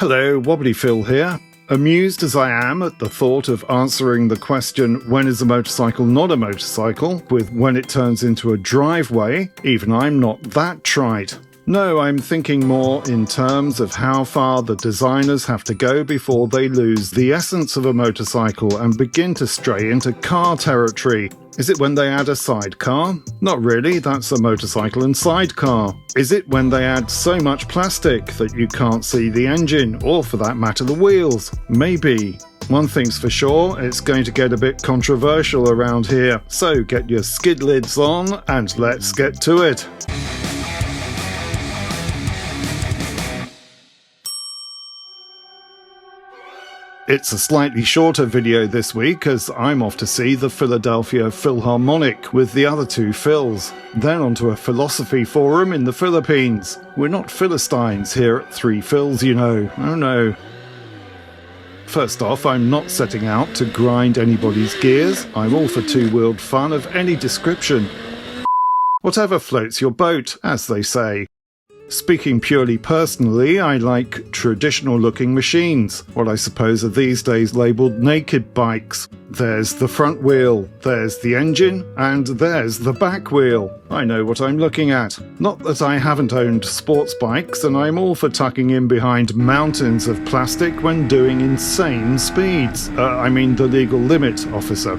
Hello, Wobbly Phil here. Amused as I am at the thought of answering the question, when is a motorcycle not a motorcycle, with when it turns into a driveway, even I'm not that trite. No, I'm thinking more in terms of how far the designers have to go before they lose the essence of a motorcycle and begin to stray into car territory. Is it when they add a sidecar? Not really, that's a motorcycle and sidecar. Is it when they add so much plastic that you can't see the engine, or for that matter the wheels? Maybe. One thing's for sure, it's going to get a bit controversial around here, so get your skid lids on and let's get to it. It's a slightly shorter video this week as I'm off to see the Philadelphia Philharmonic with the other two Phils. Then onto a philosophy forum in the Philippines. We're not Philistines here at Three Phils, you know. Oh no. First off, I'm not setting out to grind anybody's gears. I'm all for two-wheeled fun of any description. Whatever floats your boat, as they say. Speaking purely personally, I like traditional-looking machines, what I suppose are these days labelled naked bikes. There's the front wheel, there's the engine, and there's the back wheel. I know what I'm looking at. Not that I haven't owned sports bikes, and I'm all for tucking in behind mountains of plastic when doing insane speeds. I mean the legal limit, officer.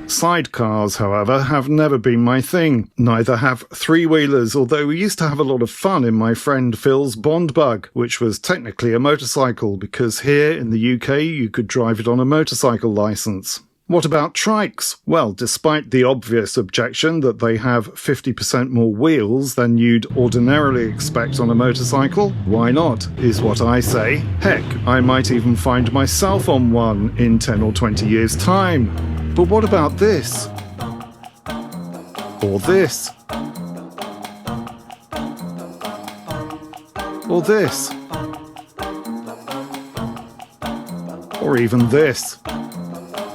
Sidecars, however, have never been my thing. Neither have three-wheelers, although we used to have a lot of fun in my friend Phil's Bond Bug, which was technically a motorcycle, because here in the UK you could drive it on a motorcycle licence. What about trikes? Well, despite the obvious objection that they have 50% more wheels than you'd ordinarily expect on a motorcycle, why not, is what I say. Heck, I might even find myself on one in 10 or 20 years' time. But what about this? Or this? Or this? Or even this?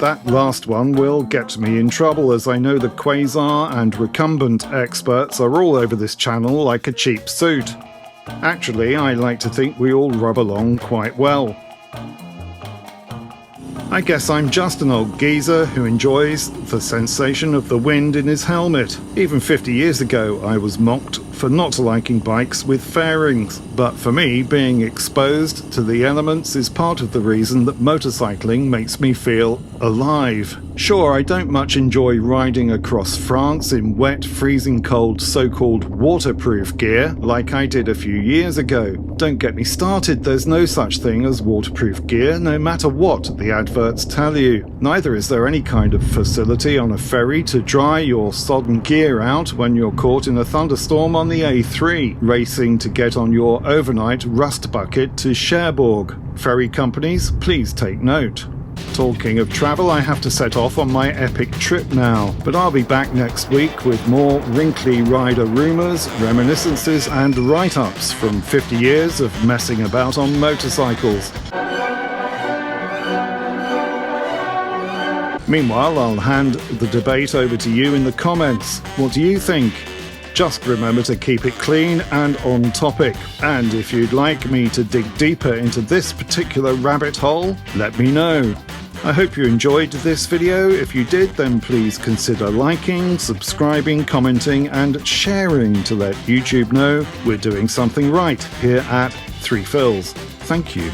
That last one will get me in trouble, as I know the quasar and recumbent experts are all over this channel like a cheap suit. Actually, I like to think we all rub along quite well. I guess I'm just an old geezer who enjoys the sensation of the wind in his helmet. Even 50 years ago I was mocked for not liking bikes with fairings, but for me, being exposed to the elements is part of the reason that motorcycling makes me feel alive. Sure, I don't much enjoy riding across France in wet, freezing cold, so-called waterproof gear like I did a few years ago. Don't get me started, there's no such thing as waterproof gear, no matter what the adverts tell you. Neither is there any kind of facility on a ferry to dry your sodden gear out when you're caught in a thunderstorm on the A3, racing to get on your overnight rust bucket to Cherbourg. Ferry companies, please take note. Talking of travel, I have to set off on my epic trip now, but I'll be back next week with more wrinkly rider rumours, reminiscences and write-ups from 50 years of messing about on motorcycles. Meanwhile, I'll hand the debate over to you in the comments. What do you think? Just remember to keep it clean and on topic. And if you'd like me to dig deeper into this particular rabbit hole, let me know. I hope you enjoyed this video. If you did, then please consider liking, subscribing, commenting and sharing to let YouTube know we're doing something right here at Three Phils. Thank you.